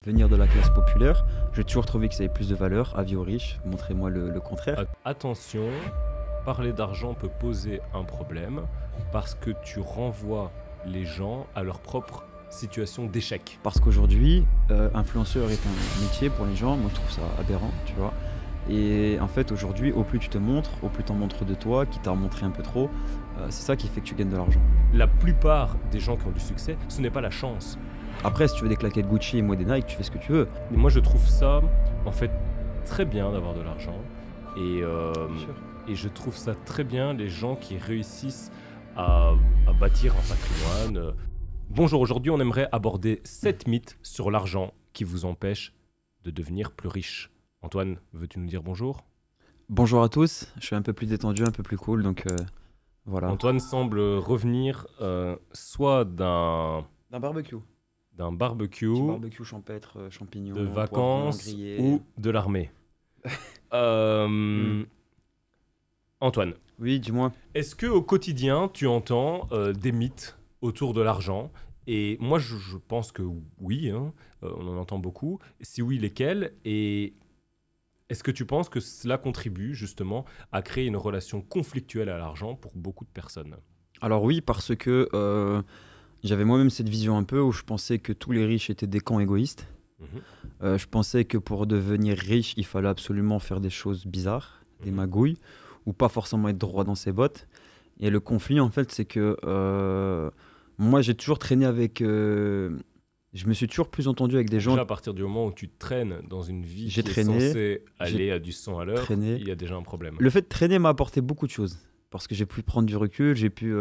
venir de la classe populaire, j'ai toujours trouvé que ça avait plus de valeur. Avis aux riches, montrez-moi le contraire. Attention, parler d'argent peut poser un problème parce que tu renvoies les gens à leur propre situation d'échec. Parce qu'aujourd'hui, influenceur est un métier pour les gens. Moi, je trouve ça aberrant, tu vois. Et en fait, aujourd'hui, au plus tu te montres, au plus t'en montres de toi, qui t'a montré un peu trop, c'est ça qui fait que tu gagnes de l'argent. La plupart des gens qui ont du succès, ce n'est pas la chance. Après, si tu veux des claquettes Gucci et moi des Nike, tu fais ce que tu veux. Mais moi, je trouve ça, en fait, très bien d'avoir de l'argent. Et je trouve ça très bien les gens qui réussissent à bâtir un patrimoine. Bonjour, aujourd'hui, on aimerait aborder 7 mythes sur l'argent qui vous empêchent de devenir plus riche. Antoine, veux-tu nous dire bonjour ? Bonjour à tous, je suis un peu plus détendu, un peu plus cool, donc voilà. Antoine semble revenir soit d'un D'un d'un barbecue, petit barbecue champêtre, champignons, de poivrons, vacances grillés. ou de l'armée. Antoine, Oui, dis-moi. est-ce que au quotidien, tu entends des mythes autour de l'argent ? Et moi, je pense que oui, hein, on en entend beaucoup. Si oui, lesquels ? Et est-ce que tu penses que cela contribue justement à créer une relation conflictuelle à l'argent pour beaucoup de personnes ? Alors oui, parce que j'avais moi-même cette vision un peu où je pensais que tous les riches étaient des cons égoïstes. Je pensais que pour devenir riche, il fallait absolument faire des choses bizarres, des magouilles, ou pas forcément être droit dans ses bottes. Et le conflit, en fait, c'est que moi, j'ai toujours traîné avec... je me suis toujours plus entendu avec des gens... Déjà, à partir du moment où tu traînes dans une vie J'ai qui traîné, est censée aller à du 100 à l'heure, traîné. il y a déjà un problème. Le fait de traîner m'a apporté beaucoup de choses. Parce que j'ai pu prendre du recul, j'ai pu...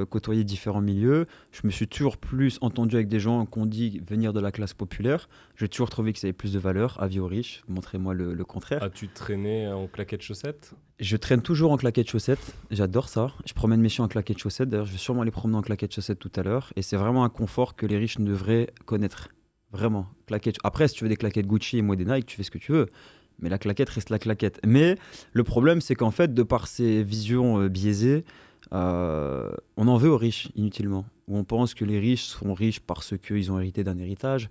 côtoyer différents milieux. Je me suis toujours plus entendu avec des gens qu'on dit venir de la classe populaire. J'ai toujours trouvé que ça avait plus de valeur. Avis aux riches, montrez-moi le contraire. As-tu traîné en claquettes chaussettes ? Je traîne toujours en claquettes chaussettes. J'adore ça. Je promène mes chiens en claquettes chaussettes. D'ailleurs, je vais sûrement les promener en claquettes chaussettes tout à l'heure. Et c'est vraiment un confort que les riches devraient connaître. Vraiment. Claquettes. Après, si tu veux des claquettes Gucci et moi des Nike, tu fais ce que tu veux. Mais la claquette reste la claquette. Mais le problème, c'est qu'en fait, de par ces visions biaisées, on en veut aux riches inutilement, où on pense que les riches sont riches parce qu'ils ont hérité d'un héritage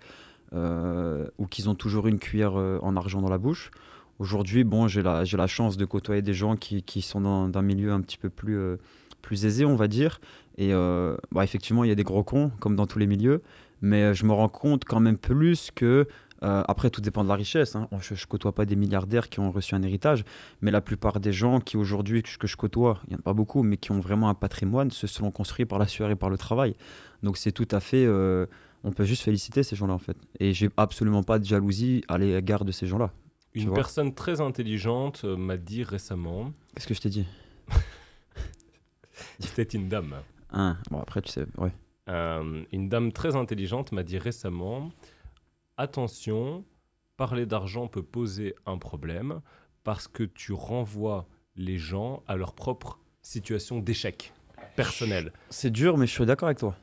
ou qu'ils ont toujours une cuillère en argent dans la bouche. Aujourd'hui, bon, j'ai la chance de côtoyer des gens qui sont d'un milieu un petit peu plus aisé, on va dire. Et effectivement, il y a des gros cons, comme dans tous les milieux, mais je me rends compte quand même plus que après, tout dépend de la richesse. Hein. Je ne côtoie pas des milliardaires qui ont reçu un héritage, mais la plupart des gens qui aujourd'hui que je côtoie, il n'y en a pas beaucoup, mais qui ont vraiment un patrimoine, se sont construits par la sueur et par le travail. Donc c'est tout à fait... on peut juste féliciter ces gens-là, en fait. Et j'ai absolument pas de jalousie à l'égard de ces gens-là. Une personne très intelligente m'a dit récemment... Qu'est-ce que je t'ai dit ? C'était une dame. Bon, après, tu sais, ouais. Une dame très intelligente m'a dit récemment... Attention, parler d'argent peut poser un problème parce que tu renvoies les gens à leur propre situation d'échec personnel. C'est dur, mais je suis d'accord avec toi.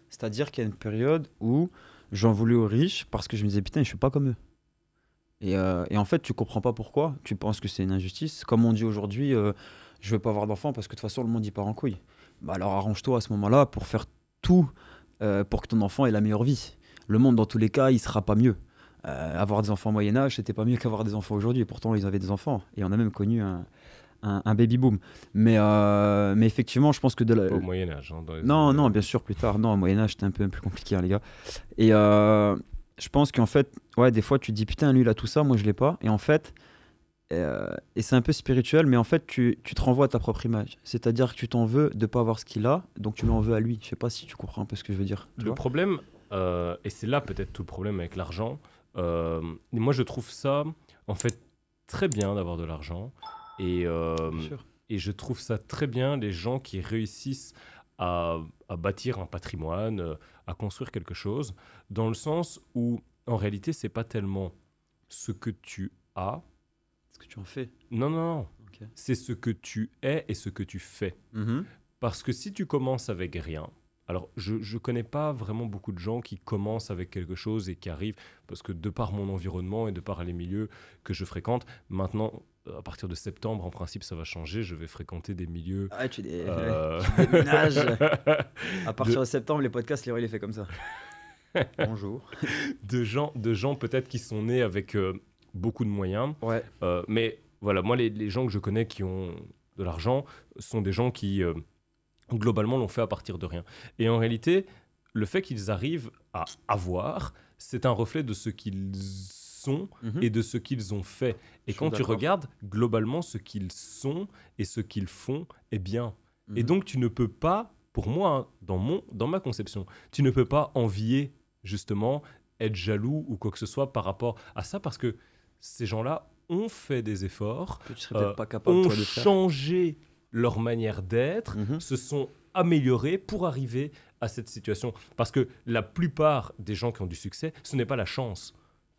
C'est-à-dire qu'il y a une période où j'en voulais aux riches parce que je me disais, putain, je suis pas comme eux. Et en fait, tu comprends pas pourquoi. Tu penses que c'est une injustice. Comme on dit aujourd'hui, je veux pas avoir d'enfant parce que de toute façon, le monde y part en couille. Bah alors arrange-toi à ce moment-là pour faire tout pour que ton enfant ait la meilleure vie. Le monde, dans tous les cas, il sera pas mieux. Avoir des enfants au Moyen-Âge, c'était pas mieux qu'avoir des enfants aujourd'hui. Et pourtant, ils avaient des enfants. Et on a même connu un baby-boom. Mais effectivement, je pense que... Pas au Moyen-Âge. Hein, non, bien sûr, plus tard. Non, au Moyen-Âge, c'était un peu plus compliqué, hein, les gars. Et je pense qu'en fait, ouais, des fois, tu te dis, putain, lui, il a tout ça, moi, je l'ai pas. Et en fait, et c'est un peu spirituel, mais en fait, tu te renvoies à ta propre image. C'est-à-dire que tu t'en veux de pas avoir ce qu'il a, donc tu l'en veux à lui. Je sais pas si tu comprends un peu ce que je veux dire. Le problème... et c'est là peut-être tout le problème avec l'argent. Moi, je trouve ça, en fait, très bien d'avoir de l'argent. Et je trouve ça très bien, les gens qui réussissent à bâtir un patrimoine, à construire quelque chose, dans le sens où, en réalité, c'est pas tellement ce que tu as. Ce que tu en fais. Non. Okay. C'est ce que tu es et ce que tu fais. Parce que si tu commences avec rien, alors, je ne connais pas vraiment beaucoup de gens qui commencent avec quelque chose et qui arrivent, parce que de par mon environnement et de par les milieux que je fréquente, maintenant, à partir de septembre, en principe, ça va changer. Je vais fréquenter des milieux... Ah ouais, tu déménages. À partir de septembre, les podcasts, Leroy, il les fait comme ça. Bonjour. de gens peut-être qui sont nés avec beaucoup de moyens. Ouais. Mais voilà, moi, les gens que je connais qui ont de l'argent sont des gens qui, globalement, l'ont fait à partir de rien. Et en réalité, le fait qu'ils arrivent à avoir, c'est un reflet de ce qu'ils sont et de ce qu'ils ont fait. Et quand tu regardes, globalement, ce qu'ils sont et ce qu'ils font est bien. Et donc, tu ne peux pas, pour moi, hein, dans ma conception, tu ne peux pas envier, justement, être jaloux ou quoi que ce soit par rapport à ça, parce que ces gens-là ont fait des efforts, Que tu serais peut-être pas capable ont toi, de faire. changé leur manière d'être, se sont améliorés pour arriver à cette situation. Parce que la plupart des gens qui ont du succès, ce n'est pas la chance.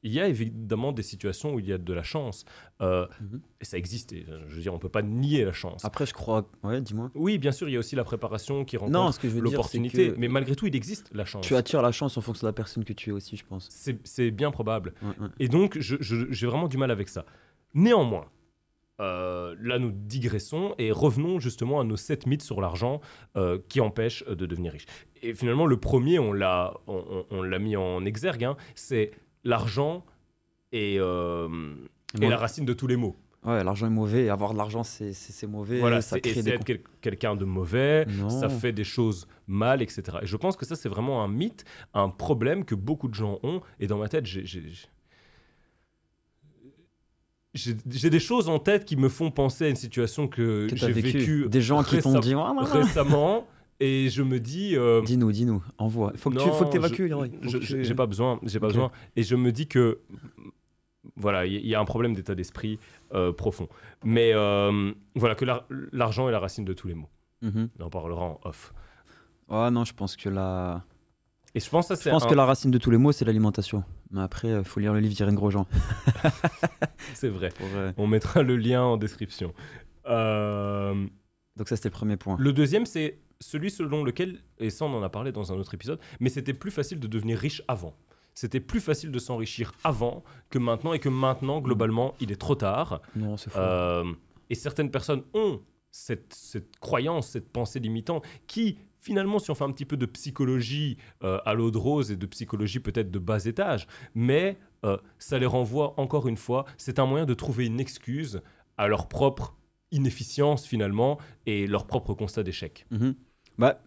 Il y a évidemment des situations où il y a de la chance. Et ça existe. Et, je veux dire, on ne peut pas nier la chance. Après, je crois... Ouais, dis-moi. Oui, bien sûr, il y a aussi la préparation qui Non, rencontre ce que je veux dire, l'opportunité. c'est que Mais malgré tout, il existe la chance. tu attires la chance en fonction de la personne que tu es aussi, je pense. C'est bien probable. Ouais. Et donc, j'ai vraiment du mal avec ça. Néanmoins, là, nous digressons et revenons justement à nos 7 mythes sur l'argent qui empêchent de devenir riche. Et finalement, le premier, on l'a mis en exergue, hein, c'est l'argent et la racine de tous les maux. Ouais, l'argent est mauvais, et avoir de l'argent, c'est mauvais. Voilà, ça c'est crée des... être quelqu'un de mauvais, Non. ça fait des choses mal, etc. Et je pense que ça, c'est vraiment un mythe, un problème que beaucoup de gens ont. Et dans ma tête, j'ai des choses en tête qui me font penser à une situation que j'ai vécue des gens qui t'ont dit récemment. Et je me dis... Dis-nous, envoie. Faut que tu évacues, Leroy. J'ai pas besoin. Et je me dis que... Voilà, il y a un problème d'état d'esprit profond. Mais voilà, que l'argent est la racine de tous les maux. On en parlera en off. Oh non, je pense que la... Et je pense que la racine de tous les maux, c'est l'alimentation. Mais après, il faut lire le livre d'Irène Grosjean. C'est vrai. On mettra le lien en description. Donc ça, c'était le premier point. Le deuxième, c'est celui selon lequel, et ça on en a parlé dans un autre épisode, mais c'était plus facile de devenir riche avant. C'était plus facile de s'enrichir avant que maintenant, et que maintenant, globalement, il est trop tard. Non, c'est faux. Et certaines personnes ont cette croyance, cette pensée limitante, qui, finalement, si on fait un petit peu de psychologie à l'eau de rose et de psychologie peut-être de bas étage, mais ça les renvoie, encore une fois, c'est un moyen de trouver une excuse à leur propre inefficience, finalement, et leur propre constat d'échec. Bah...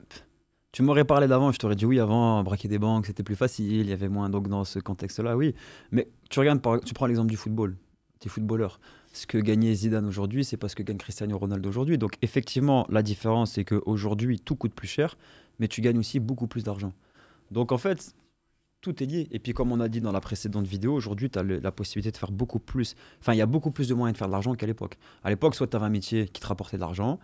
Tu m'aurais parlé d'avant, je t'aurais dit oui, avant, braquer des banques, c'était plus facile, il y avait moins, donc dans ce contexte-là, oui. Mais tu regardes, tu prends l'exemple du football, des footballeurs. Ce que gagnait Zidane aujourd'hui, c'est pas ce que gagne Cristiano Ronaldo aujourd'hui. Donc effectivement, la différence, c'est qu'aujourd'hui, tout coûte plus cher, mais tu gagnes aussi beaucoup plus d'argent. Donc en fait, tout est lié. Et puis comme on a dit dans la précédente vidéo, aujourd'hui, tu as la possibilité de faire beaucoup plus. Enfin, il y a beaucoup plus de moyens de faire de l'argent qu'à l'époque. À l'époque, soit tu avais un métier qui te rapportait de l'argent,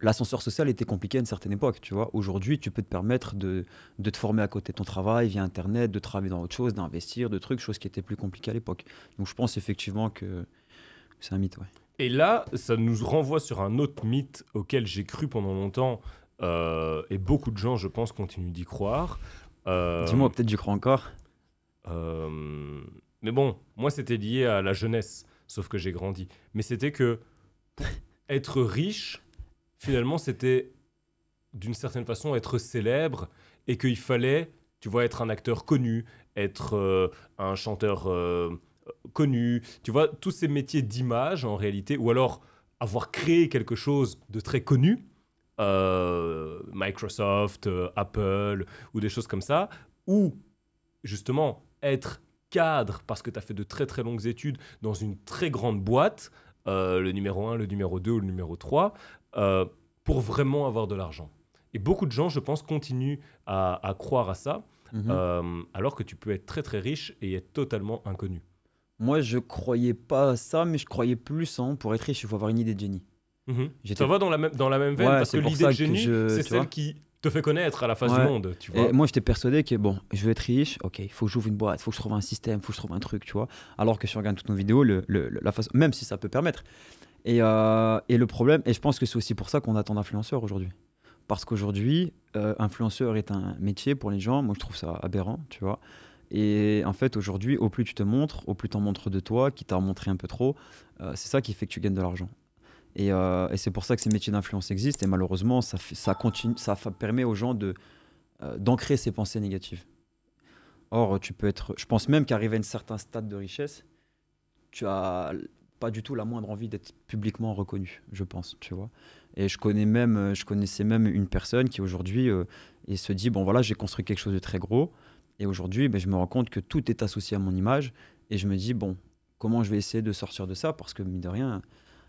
l'ascenseur social était compliqué à une certaine époque, tu vois. Aujourd'hui, tu peux te permettre de te former à côté de ton travail, via Internet, de travailler dans autre chose, d'investir, de trucs, chose qui était plus compliquée à l'époque. Donc je pense effectivement que c'est un mythe, ouais. Et là, ça nous renvoie sur un autre mythe auquel j'ai cru pendant longtemps, et beaucoup de gens, je pense, continuent d'y croire. Dis-moi, peut-être j'y crois encore. Mais bon, moi, c'était lié à la jeunesse, sauf que j'ai grandi. Mais c'était que être riche... Finalement, c'était d'une certaine façon être célèbre, et qu'il fallait, tu vois, être un acteur connu, être un chanteur connu, tu vois, tous ces métiers d'image en réalité, ou alors avoir créé quelque chose de très connu, Microsoft, Apple, ou des choses comme ça, ou justement être cadre parce que tu as fait de très très longues études dans une très grande boîte, le numéro 1, le numéro 2 ou le numéro 3, pour vraiment avoir de l'argent. Et beaucoup de gens, je pense, continuent à croire à ça, alors que tu peux être très très riche et être totalement inconnu. Moi, je croyais pas à ça, mais je croyais plus pour être riche, il faut avoir une idée de génie. Ça va dans la même veine, parce que l'idée de génie, c'est celle qui te fait connaître à la face du monde. Tu vois. Et moi, j'étais persuadé que, bon, je veux être riche, ok, il faut que j'ouvre une boîte, il faut que je trouve un système, il faut que je trouve un truc, tu vois. Alors que si on regarde toutes nos vidéos, la façon, même si ça peut permettre. Et le problème, et je pense que c'est aussi pour ça qu'on attend d'influenceurs aujourd'hui. Parce qu'aujourd'hui, influenceur est un métier pour les gens. Moi, je trouve ça aberrant, tu vois. Et en fait, aujourd'hui, au plus tu te montres, au plus tu en montres de toi, qui t'a montré un peu trop, c'est ça qui fait que tu gagnes de l'argent. Et c'est pour ça que ces métiers d'influence existent. Et malheureusement, ça permet aux gens d'ancrer ces pensées négatives. Or, tu peux être. Je pense même qu'arriver à un certain stade de richesse, tu as pas du tout la moindre envie d'être publiquement reconnu, je pense, tu vois. Et je connaissais même une personne qui aujourd'hui il se dit bon voilà, j'ai construit quelque chose de très gros et aujourd'hui ben, je me rends compte que tout est associé à mon image et je me dis bon, comment je vais essayer de sortir de ça parce que mine de rien,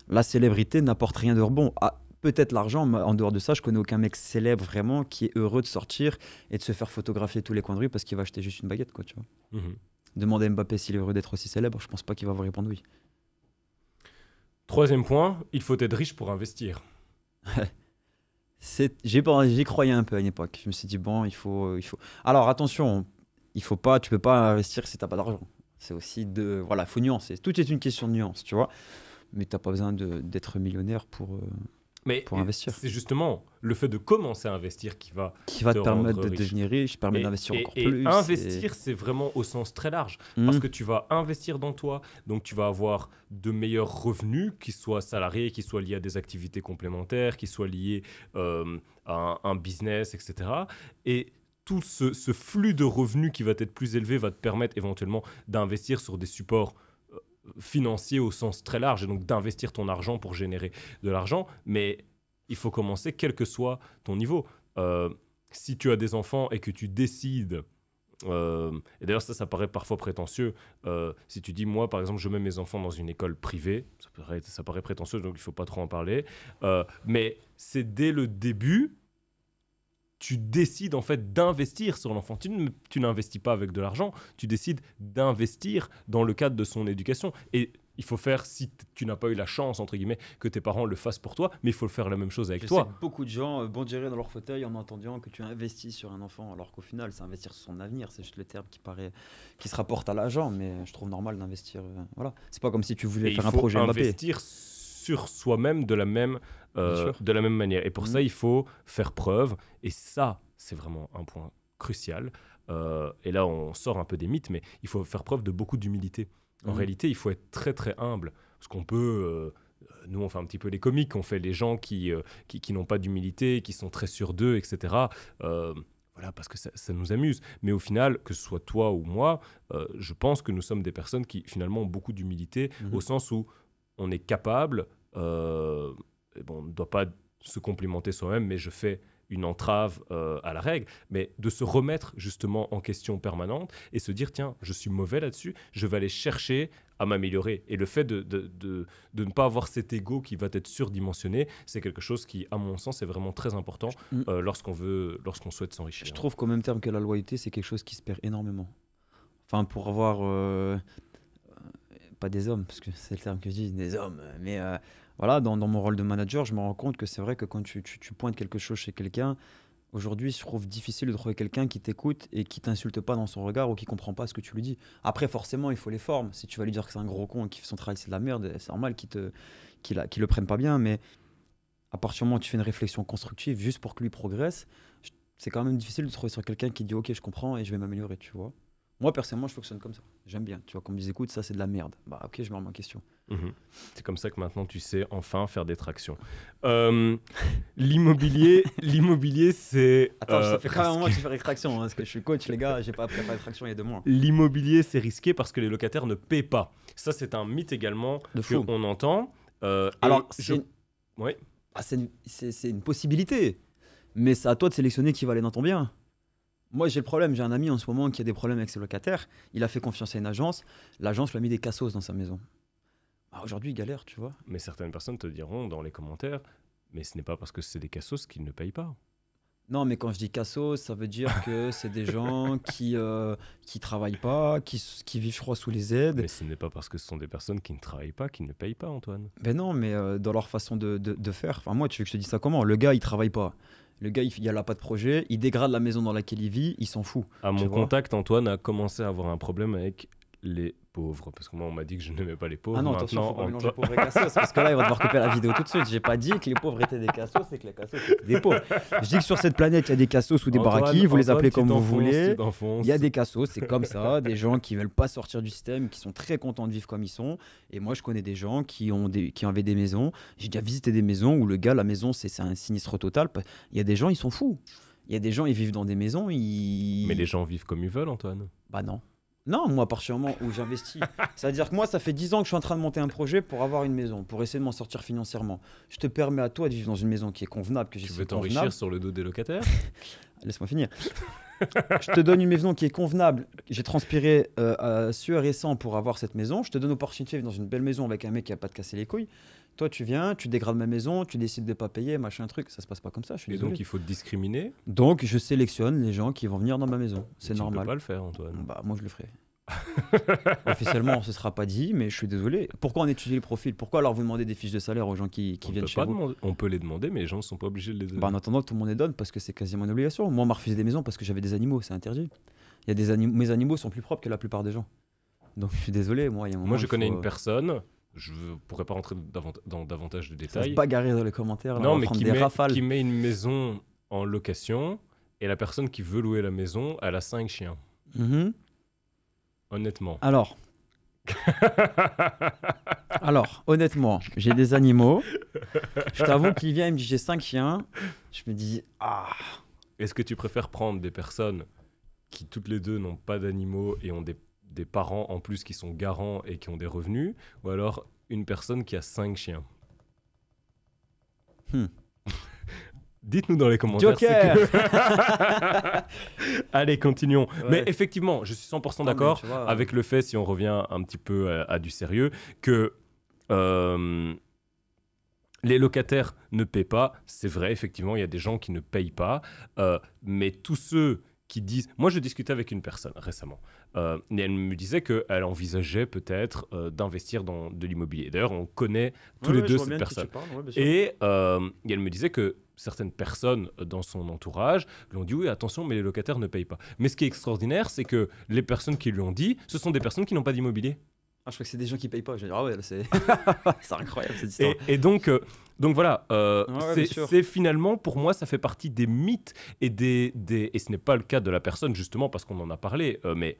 la célébrité n'apporte rien de bon. Ah, peut-être l'argent, mais en dehors de ça, je connais aucun mec célèbre vraiment qui est heureux de sortir et de se faire photographier tous les coins de rue parce qu'il va acheter juste une baguette, quoi, tu vois. Mhm. Demandez à Mbappé s'il est heureux d'être aussi célèbre, je pense pas qu'il va vous répondre oui. Troisième point, il faut être riche pour investir. J'y croyais un peu à une époque. Je me suis dit, bon, il faut. Alors attention, tu peux pas investir si t'as pas d'argent. C'est aussi de. Voilà, il faut nuancer. Tout est une question de nuance, tu vois. Mais t'as pas besoin d'être millionnaire Mais pour investir. c'est justement le fait de commencer à investir qui va te permettre de riche. devenir riche, permet d'investir encore plus. Et investir, c'est vraiment au sens très large. Parce que tu vas investir dans toi, donc tu vas avoir de meilleurs revenus, qu'ils soient salariés, qu'ils soient liés à des activités complémentaires, qu'ils soient liés à un business, etc. Et tout ce flux de revenus qui va être plus élevé va te permettre éventuellement d'investir sur des supports financier au sens très large, et donc d'investir ton argent pour générer de l'argent, mais il faut commencer quel que soit ton niveau. Si tu as des enfants et que tu décides, et d'ailleurs ça paraît parfois prétentieux, si tu dis moi par exemple je mets mes enfants dans une école privée, ça paraît prétentieux donc il ne faut pas trop en parler, mais c'est dès le début tu décides en fait d'investir sur l'enfant. Tu n'investis pas avec de l'argent, tu décides d'investir dans le cadre de son éducation. Et il faut faire, si tu n'as pas eu la chance, entre guillemets, que tes parents le fassent pour toi, mais il faut faire la même chose avec toi. Je sais que beaucoup de gens bondiraient dans leur fauteuil en entendant que tu investis sur un enfant, alors qu'au final, c'est investir sur son avenir. C'est juste le terme qui se rapporte à l'argent, mais je trouve normal d'investir. Voilà. C'est pas comme si tu voulais faire un projet Mbappé. Investir sur soi-même de la même manière. Et pour ça, il faut faire preuve. Et ça, c'est vraiment un point crucial. Et là, on sort un peu des mythes, mais il faut faire preuve de beaucoup d'humilité. En réalité, il faut être très, très humble. Parce qu'on peut... nous, on fait un petit peu les comiques, on fait les gens qui n'ont pas d'humilité, qui sont très sûrs d'eux, etc. Voilà, parce que ça nous amuse. Mais au final, que ce soit toi ou moi, je pense que nous sommes des personnes qui, finalement, ont beaucoup d'humilité, au sens où on est capable... on ne doit pas se complimenter soi-même, mais je fais une entrave à la règle, mais de se remettre justement en question permanente et se dire, tiens, je suis mauvais là-dessus, je vais aller chercher à m'améliorer. Et le fait de ne pas avoir cet ego qui va être surdimensionné, c'est quelque chose qui, à mon sens, est vraiment très important lorsqu'on souhaite s'enrichir. Je trouve qu'au même terme que la loyauté, c'est quelque chose qui se perd énormément. Enfin, pour avoir... pas des hommes, parce que c'est le terme que je dis, des hommes, mais voilà, dans mon rôle de manager, je me rends compte que c'est vrai que quand tu pointes quelque chose chez quelqu'un, aujourd'hui, je trouve difficile de trouver quelqu'un qui t'écoute et qui t'insulte pas dans son regard ou qui comprend pas ce que tu lui dis. Après, forcément, il faut les formes. Si tu vas lui dire que c'est un gros con et qu'il fait son travail, c'est de la merde, c'est normal qu'il le prenne pas bien, mais à partir du moment où tu fais une réflexion constructive juste pour que lui progresse, c'est quand même difficile de trouver sur quelqu'un qui dit ok, je comprends et je vais m'améliorer, tu vois. Moi, personnellement, je fonctionne comme ça. J'aime bien. Tu vois, qu'on me dise, écoute, ça, c'est de la merde. Bah, ok, je me remets en question. C'est comme ça que maintenant, tu sais enfin faire des tractions. L'immobilier, c'est... Attends, ça fait quand même un moment que je fais des tractions, hein, parce que je suis coach, les gars. J'ai pas appris à faire des tractions il y a 2 mois. L'immobilier, c'est risqué parce que les locataires ne paient pas. Ça, c'est un mythe également qu'on entend. Alors, oui. C'est une possibilité. Mais c'est à toi de sélectionner qui va aller dans ton bien. Moi, j'ai le problème. J'ai un ami en ce moment qui a des problèmes avec ses locataires. Il a fait confiance à une agence. L'agence lui a mis des cassos dans sa maison. Bah, aujourd'hui, il galère, tu vois. Mais certaines personnes te diront dans les commentaires, mais ce n'est pas parce que c'est des cassos qu'ils ne payent pas. Non, mais quand je dis cassos, ça veut dire que c'est des gens qui travaillent pas, qui vivent, je crois, sous les aides. Mais ce n'est pas parce que ce sont des personnes qui ne travaillent pas qu'ils ne payent pas, Antoine. Ben non, mais dans leur façon de faire. Enfin, moi, tu veux que je te dise ça comment? Le gars, il travaille pas. Le gars, il n'a pas de projet, il dégrade la maison dans laquelle il vit, il s'en fout. À mon contact, Antoine a commencé à avoir un problème avec les pauvres. Parce que moi, on m'a dit que je n'aimais pas les pauvres. Ah non, attention, faut pas mélanger pauvres et cassos. Parce que là, il va devoir couper la vidéo tout de suite. J'ai pas dit que les pauvres étaient des cassos, c'est que les cassos étaient des pauvres. Je dis que sur cette planète, il y a des cassos ou des baraquis, vous les appelez comme vous voulez. Il y a des cassos, c'est comme ça, des gens qui veulent pas sortir du système, qui sont très contents de vivre comme ils sont. Et moi, je connais des gens qui avaient des maisons. J'ai déjà visité des maisons où le gars, la maison, c'est un sinistre total. Il y a des gens, ils sont fous. Il y a des gens, ils vivent dans des maisons, Mais les gens vivent comme ils veulent, Antoine. Bah non. Non, moi, à partir du moment où j'investis, c'est-à-dire que moi, ça fait 10 ans que je suis en train de monter un projet pour avoir une maison, pour essayer de m'en sortir financièrement. Je te permets à toi de vivre dans une maison qui est convenable, que Tu j'estime veux t'enrichir convenable. sur le dos des locataires? Laisse-moi finir. Je te donne une maison qui est convenable. J'ai transpiré sueur et sang pour avoir cette maison. Je te donne l'opportunité de vivre dans une belle maison avec un mec qui va pas te casser les couilles. Toi, tu viens, tu dégrades ma maison, tu décides de pas payer, machin truc. Ça se passe pas comme ça. Je suis Et désolé. donc, il faut te discriminer. Donc, je sélectionne les gens qui vont venir dans ma maison. C'est Tu ne normal. peux pas le faire, Antoine. Bah, moi, je le ferai. Officiellement, ce sera pas dit, mais je suis désolé. Pourquoi on étudie les profils? Pourquoi alors vous demandez des fiches de salaire aux gens qui On viennent peut chez pas vous? demander- On peut les demander, mais les gens ne sont pas obligés de les donner. Bah, en attendant, tout le monde les donne parce que c'est quasiment une obligation. Moi, on m'a refusé des maisons parce que j'avais des animaux, c'est interdit. Il y a des mes animaux sont plus propres que la plupart des gens. Donc, je suis désolé. Moi, il y a un moment, Moi, je il connais faut, une personne, je ne pourrais pas rentrer dans davantage de ça se détails, bagarrer dans les commentaires. Là, on non, va mais prendre qui des met, rafales. qui met une maison en location, et la personne qui veut louer la maison, elle a 5 chiens. Mhm. Honnêtement. Alors, honnêtement, j'ai des animaux. Je t'avoue qu'il vient, il me dit j'ai 5 chiens. Je me dis, ah, Est-ce que tu préfères prendre des personnes qui, toutes les deux, n'ont pas d'animaux et ont des parents en plus qui sont garants et qui ont des revenus, ou alors une personne qui a 5 chiens? Dites-nous dans les commentaires. Joker. Allez, continuons. Ouais. Mais effectivement, je suis 100% d'accord avec le fait, si on revient un petit peu à du sérieux, que les locataires ne paient pas. C'est vrai, effectivement, il y a des gens qui ne payent pas. Mais tous ceux qui disent... Moi, je discutais avec une personne récemment. Et elle me disait qu'elle envisageait peut-être d'investir dans de l'immobilier. D'ailleurs, on connaît tous les deux cette personne. Et elle me disait que certaines personnes dans son entourage lui ont dit oui, attention, mais les locataires ne payent pas. Mais ce qui est extraordinaire, c'est que les personnes qui lui ont dit, ce sont des personnes qui n'ont pas d'immobilier. Ah, je crois que c'est des gens qui payent pas. Je vais dire, ah ouais, c'est c'est incroyable cette histoire. Et donc voilà, bien sûr. c'est finalement, pour moi, ça fait partie des mythes et et ce n'est pas le cas de la personne, justement, parce qu'on en a parlé, mais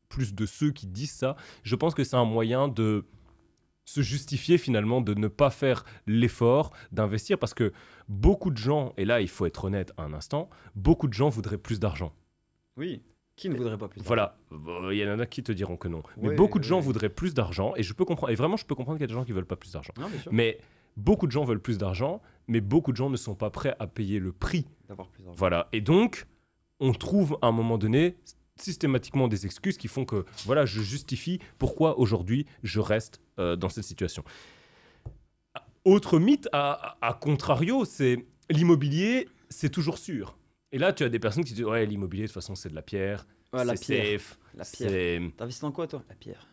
plus de ceux qui disent ça, je pense que c'est un moyen de se justifier finalement de ne pas faire l'effort d'investir, parce que beaucoup de gens, et là il faut être honnête un instant, beaucoup de gens voudraient plus d'argent. Oui, qui ne voudrait pas plus? Voilà, il y en a qui te diront que non. Mais Oui, beaucoup de gens oui. voudraient plus d'argent, et je peux comprendre, et vraiment je peux comprendre qu'il y a des gens qui veulent pas plus d'argent. Non, bien sûr. Mais beaucoup de gens veulent plus d'argent, mais beaucoup de gens ne sont pas prêts à payer le prix. D'avoir plus d'argent. Voilà, et donc on trouve à un moment donné systématiquement des excuses qui font que voilà, je justifie pourquoi aujourd'hui je reste dans cette situation. Autre mythe, à contrario, c'est l'immobilier, c'est toujours sûr. Et là, tu as des personnes qui disent ouais, l'immobilier de toute façon c'est de la pierre, Ouais, la c'est pierre. safe, La pierre. c'est... T'investis dans quoi, toi? La pierre.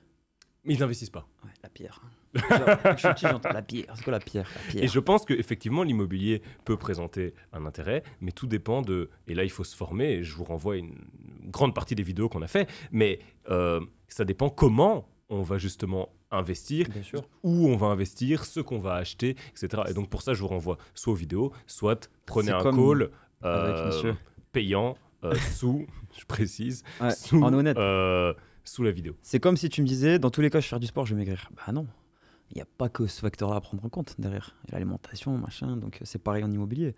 Mais ils n'investissent pas. Ouais, la pierre. Genre, quand je suis petit, j'entends la pierre. C'est quoi la pierre? La pierre. Et je pense qu'effectivement, l'immobilier peut présenter un intérêt, mais tout dépend de... Et là, il faut se former, et je vous renvoie à une grande partie des vidéos qu'on a fait, mais ça dépend comment on va justement investir, Bien sûr. où on va investir, ce qu'on va acheter, etc. Et donc pour ça, je vous renvoie soit aux vidéos, soit prenez C'est un comme call avec monsieur. payant, sous, je précise, Ouais, sous, en honnête. sous la vidéo. C'est comme si tu me disais, dans tous les cas, je vais faire du sport, je vais maigrir. Bah non. Il n'y a pas que ce facteur-là à prendre en compte derrière. Il y a l'alimentation, machin. Donc c'est pareil en immobilier.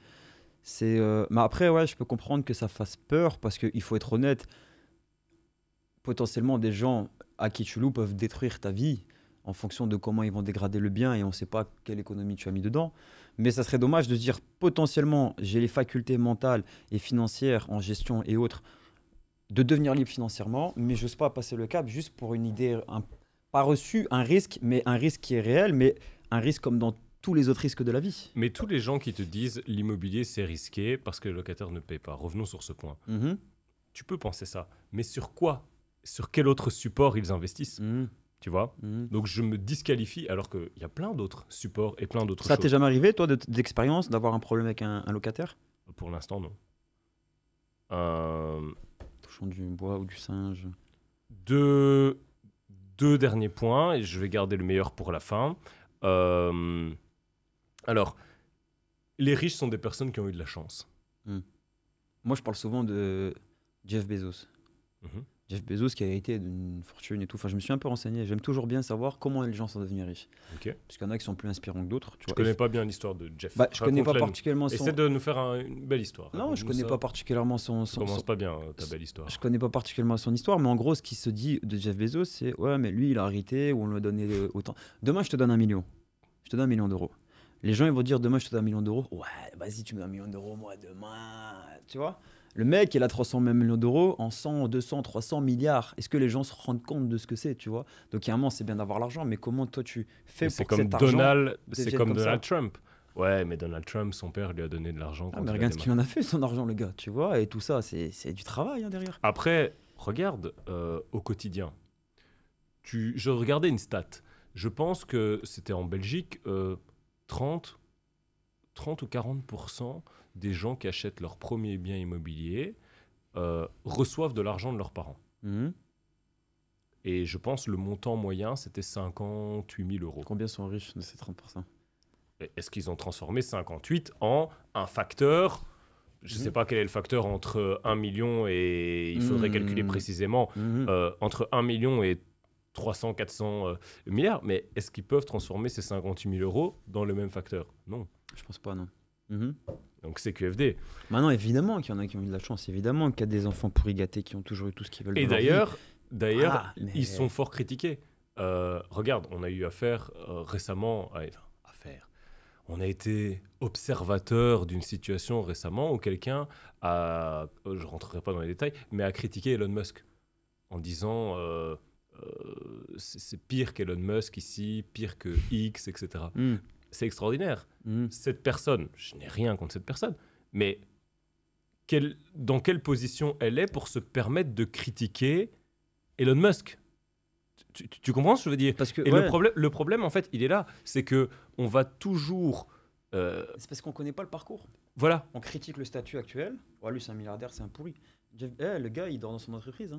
Mais après, ouais, je peux comprendre que ça fasse peur parce qu'il faut être honnête. Potentiellement, des gens à qui tu loues peuvent détruire ta vie en fonction de comment ils vont dégrader le bien et on ne sait pas quelle économie tu as mis dedans. Mais ça serait dommage de se dire potentiellement, j'ai les facultés mentales et financières en gestion et autres de devenir libre financièrement, mais je n'ose pas passer le cap juste pour une idée, pas reçue, un risque, mais un risque qui est réel, mais un risque comme dans tous les autres risques de la vie. Mais tous les gens qui te disent l'immobilier c'est risqué parce que le locataire ne paye pas, revenons sur ce point. Mhm. Tu peux penser ça, mais sur quoi? Sur quel autre support ils investissent? Mhm. Tu vois? Mhm. Donc je me disqualifie alors qu'il y a plein d'autres supports et plein d'autres Ça choses. t'est jamais arrivé, toi, d'expérience, d'avoir un problème avec un locataire? Pour l'instant, non. Touchant du bois ou du singe. Deux derniers points, et je vais garder le meilleur pour la fin. Alors, les riches sont des personnes qui ont eu de la chance. Moi, je parle souvent de Jeff Bezos. Mhm. Jeff Bezos qui a hérité d'une fortune et tout. Enfin, je me suis un peu renseigné. J'aime toujours bien savoir comment les gens sont devenus riches. Ok. Parce qu'il y en a qui sont plus inspirants que d'autres. Je connais pas bien l'histoire de Jeff. Bah, je connais pas particulièrement son... Essaie de nous faire une belle histoire. Non, je connais pas particulièrement son... Commence pas bien ta belle histoire. Je connais pas particulièrement son histoire, mais en gros, ce qui se dit de Jeff Bezos, c'est ouais, mais lui, il a hérité ou on lui a donné autant. Demain, je te donne 1 million. Je te donne 1 million d'euros. Les gens, ils vont dire demain, je te donne 1 million d'euros. Ouais, vas-y, tu me donnes 1 million d'euros, moi, demain. Tu vois? Le mec, il a 300 millions d'euros en 100, 200, 300 milliards. Est-ce que les gens se rendent compte de ce que c'est, tu vois? Donc, il y a un moment, c'est bien d'avoir l'argent, mais comment toi, tu fais pour que cet argent C'est comme Donald Trump. Ouais, mais Donald Trump, son père lui a donné de l'argent. Ah, mais regarde ce qu'il en a fait, son argent, le gars, tu vois? Et tout ça, c'est du travail derrière. Après, regarde au quotidien. Je regardais une stat. Je pense que c'était en Belgique, 30 ou 40% des gens qui achètent leur premier bien immobilier reçoivent de l'argent de leurs parents. Et je pense le montant moyen, c'était 58 000 euros. Combien sont riches de ces 30%? Est-ce qu'ils ont transformé 58 en un facteur? Je ne sais pas quel est le facteur entre 1 million et... Il faudrait calculer précisément. Entre 1 million et 300, 400 milliards. Mais est-ce qu'ils peuvent transformer ces 58 000 euros dans le même facteur? Non. Je pense pas, non. Donc c'est QFD. Maintenant, évidemment qu'il y en a qui ont eu de la chance. Évidemment qu'il y a des enfants pourri gâtés qui ont toujours eu tout ce qu'ils veulent. Et d'ailleurs, ils sont fort critiqués. Regarde, on a eu affaire récemment... On a été observateur d'une situation récemment où quelqu'un a... je ne rentrerai pas dans les détails, mais a critiqué Elon Musk en disant... c'est pire qu'Elon Musk ici, pire que X, etc. C'est extraordinaire. Cette personne, je n'ai rien contre cette personne, mais dans quelle position elle est pour se permettre de critiquer Elon Musk? Tu comprends ce que je veux dire? Parce que, et le problème, en fait, il est là. C'est qu'on va toujours... C'est parce qu'on ne connaît pas le parcours. Voilà. On critique le statut actuel. Oh, lui, c'est un milliardaire, c'est un pourri. Le gars, il dort dans son entreprise.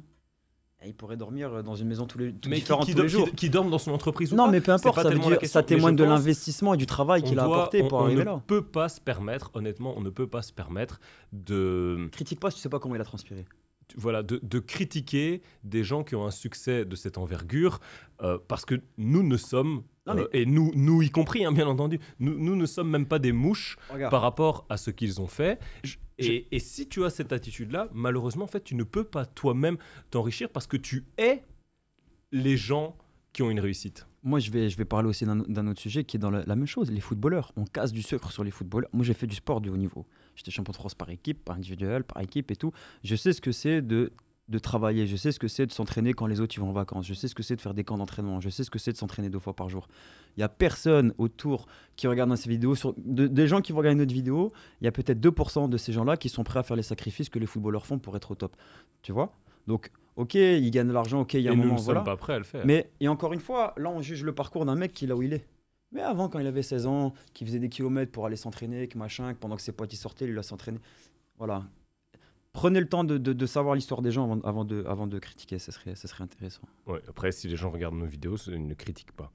Et il pourrait dormir dans une maison différente tous les jours. Qui dorme dans son entreprise ou non, pas? mais peu importe, ça témoigne de l'investissement et du travail qu'il a apporté pour arriver là. On ne peut pas se permettre, honnêtement, on ne peut pas se permettre de... Critique pas si tu sais pas comment il a transpiré. Voilà, de critiquer des gens qui ont un succès de cette envergure, parce que nous ne sommes, et nous y compris, bien entendu, nous ne sommes même pas des mouches par rapport à ce qu'ils ont fait. Et si tu as cette attitude-là, malheureusement, en fait, tu ne peux pas toi-même t'enrichir parce que tu es les gens qui ont une réussite. Moi, je vais parler aussi d'un autre sujet qui est dans la même chose, les footballeurs. On casse du sucre sur les footballeurs. Moi, j'ai fait du sport de haut niveau. J'étais champion de France par équipe, par individuel, par équipe et tout. Je sais ce que c'est de travailler. Je sais ce que c'est de s'entraîner quand les autres ils vont en vacances. Je sais ce que c'est de faire des camps d'entraînement. Je sais ce que c'est de s'entraîner 2 fois par jour. Il n'y a personne autour qui regarde ces vidéos. Des gens qui vont regarder notre vidéo, il y a peut-être 2% de ces gens-là qui sont prêts à faire les sacrifices que les footballeurs font pour être au top. Tu vois? Donc, ok, ils gagnent de l'argent, ok, il y a un moment, nous ne sommes pas prêts à le faire. Mais, et encore une fois, là, on juge le parcours d'un mec qui est là où il est. Mais avant, quand il avait 16 ans, qui faisait des kilomètres pour aller s'entraîner, que pendant que ses potes ils sortaient, lui, il a s'entraîné. Voilà. Prenez le temps de savoir l'histoire des gens avant de critiquer, ça serait intéressant. Ouais, après, si les gens regardent nos vidéos, ils ne critiquent pas.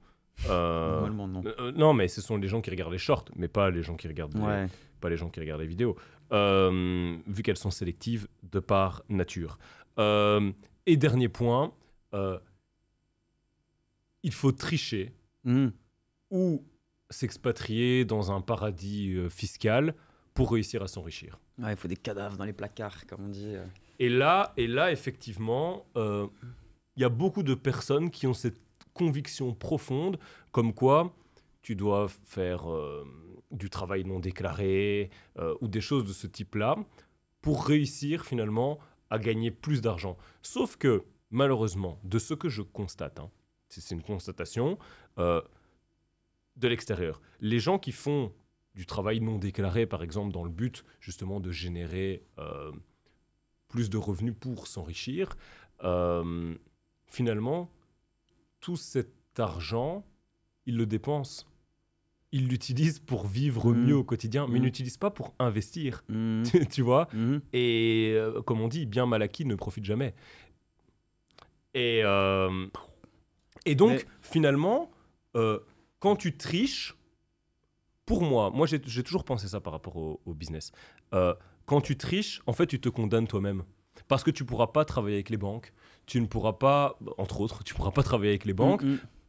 Normalement, non. Non, mais ce sont les gens qui regardent les shorts, mais pas les gens qui regardent, pas les gens qui regardent les vidéos. Vu qu'elles sont sélectives de par nature. Et dernier point, il faut tricher ou s'expatrier dans un paradis fiscal pour réussir à s'enrichir. Ouais, il faut des cadavres dans les placards, comme on dit. Et là effectivement, il y a beaucoup de personnes qui ont cette conviction profonde, comme quoi tu dois faire du travail non déclaré ou des choses de ce type-là pour réussir finalement à gagner plus d'argent. Sauf que, malheureusement, de ce que je constate, c'est une constatation de l'extérieur, les gens qui font du travail non déclaré, par exemple, dans le but justement de générer plus de revenus pour s'enrichir, finalement, tout cet argent, ils le dépensent. Ils l'utilisent pour vivre mieux au quotidien, mais ils n'utilisent pas pour investir, tu vois. Et comme on dit, bien mal acquis ne profite jamais. Et donc, finalement, quand tu triches, pour moi j'ai toujours pensé ça par rapport au business. Quand tu triches, en fait, tu te condamnes toi-même. Parce que tu ne pourras pas travailler avec les banques, tu ne pourras pas, entre autres, tu ne pourras pas travailler avec les banques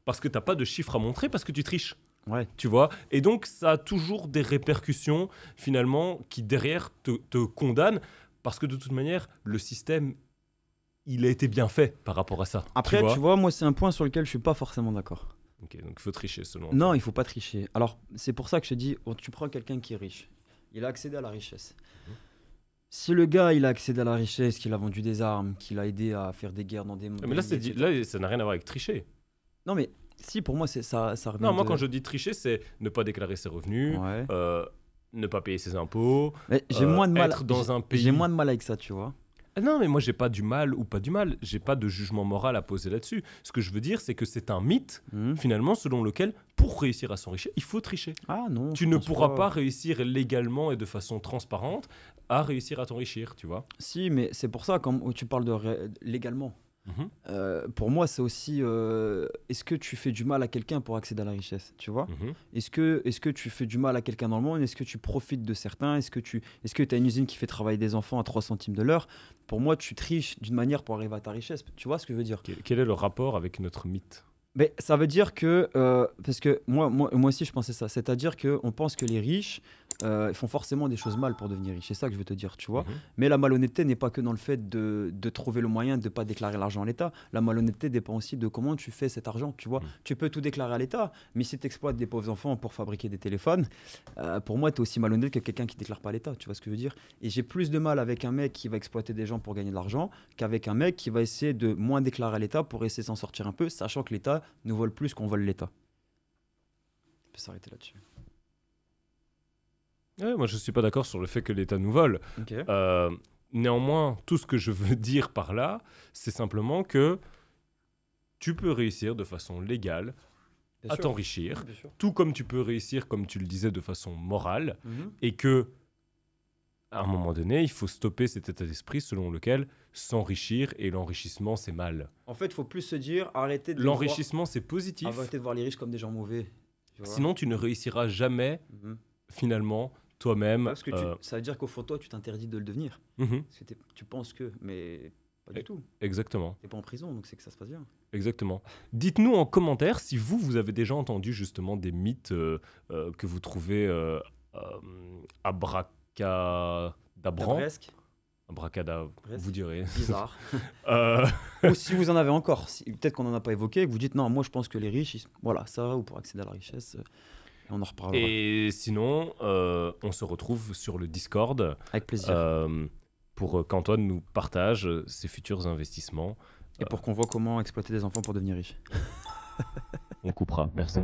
parce que tu n'as pas de chiffres à montrer, parce que tu triches. Ouais. Tu vois? Et donc, ça a toujours des répercussions, finalement, qui derrière te condamnent, parce que de toute manière, le système, il a été bien fait par rapport à ça. Après, tu vois, moi, c'est un point sur lequel je suis pas forcément d'accord. Ok, donc il faut tricher selon Non, toi. il faut pas tricher. Alors, c'est pour ça que je te dis, tu prends quelqu'un qui est riche, il a accédé à la richesse. Si le gars, il a accédé à la richesse, qu'il a vendu des armes, qu'il a aidé à faire des guerres dans des... Mais là, là, ça n'a rien à voir avec tricher. Non, mais si, pour moi, ça revient Non, moi, quand je dis tricher, c'est ne pas déclarer ses revenus, ne pas payer ses impôts, j'ai moins de mal, être dans un pays... J'ai moins de mal avec ça, tu vois. Non, mais moi, j'ai pas du mal ou pas du mal. J'ai pas de jugement moral à poser là-dessus. Ce que je veux dire, c'est que c'est un mythe, finalement, selon lequel, pour réussir à s'enrichir, il faut tricher. Ah non. Tu ne pourras pas réussir légalement et de façon transparente à réussir à t'enrichir, tu vois. Si, mais c'est pour ça, quand tu parles de légalement, pour moi, c'est aussi est-ce que tu fais du mal à quelqu'un pour accéder à la richesse, tu vois? Est-ce que tu fais du mal à quelqu'un dans le monde? Est-ce que tu profites de certains? Est-ce que tu as une usine qui fait travailler des enfants à 3 centimes de l'heure? Pour moi, tu triches d'une manière pour arriver à ta richesse. Tu vois ce que je veux dire? Quel est le rapport avec notre mythe? Mais ça veut dire que, parce que moi aussi je pensais ça, c'est-à-dire qu'on pense que les riches font forcément des choses mal pour devenir riches, c'est ça que je veux te dire, tu vois. Mais la malhonnêteté n'est pas que dans le fait de trouver le moyen de ne pas déclarer l'argent à l'État. La malhonnêteté dépend aussi de comment tu fais cet argent, tu vois. Tu peux tout déclarer à l'État, mais si tu exploites des pauvres enfants pour fabriquer des téléphones, pour moi tu es aussi malhonnête que quelqu'un qui ne déclare pas à l'État, tu vois ce que je veux dire. Et j'ai plus de mal avec un mec qui va exploiter des gens pour gagner de l'argent qu'avec un mec qui va essayer de moins déclarer à l'État pour essayer de s'en sortir un peu, sachant que l'État nous vole plus qu'on vole l'État. On peut s'arrêter là-dessus. Ouais, moi, je ne suis pas d'accord sur le fait que l'État nous vole. Okay. Néanmoins, tout ce que je veux dire par là, c'est simplement que tu peux réussir de façon légale à t'enrichir, tout comme tu peux réussir, comme tu le disais, de façon morale, et que à un moment donné, il faut stopper cet état d'esprit selon lequel s'enrichir et l'enrichissement, c'est mal. En fait, il faut plus se dire, arrêtez de l'enrichissement, c'est positif. Arrêtez de voir les riches comme des gens mauvais. Sinon, tu ne réussiras jamais, finalement, toi-même. Parce que ça veut dire qu'au fond de toi, tu t'interdis de le devenir. Parce que tu penses que, mais pas du tout. Exactement. Tu n'es pas en prison, donc c'est que ça se passe bien. Exactement. Dites-nous en commentaire si vous avez déjà entendu justement des mythes que vous trouvez abracadabrantes. Vous direz. Bizarre. Ou si vous en avez encore, peut-être qu'on n'en a pas évoqué, que vous dites non, moi je pense que les riches, voilà, ça, ou pour accéder à la richesse, on en reparlera. Et sinon, on se retrouve sur le Discord. Avec plaisir. Pour qu'Antoine nous partage ses futurs investissements. Et pour qu'on voit comment exploiter des enfants pour devenir riche. On coupera, merci.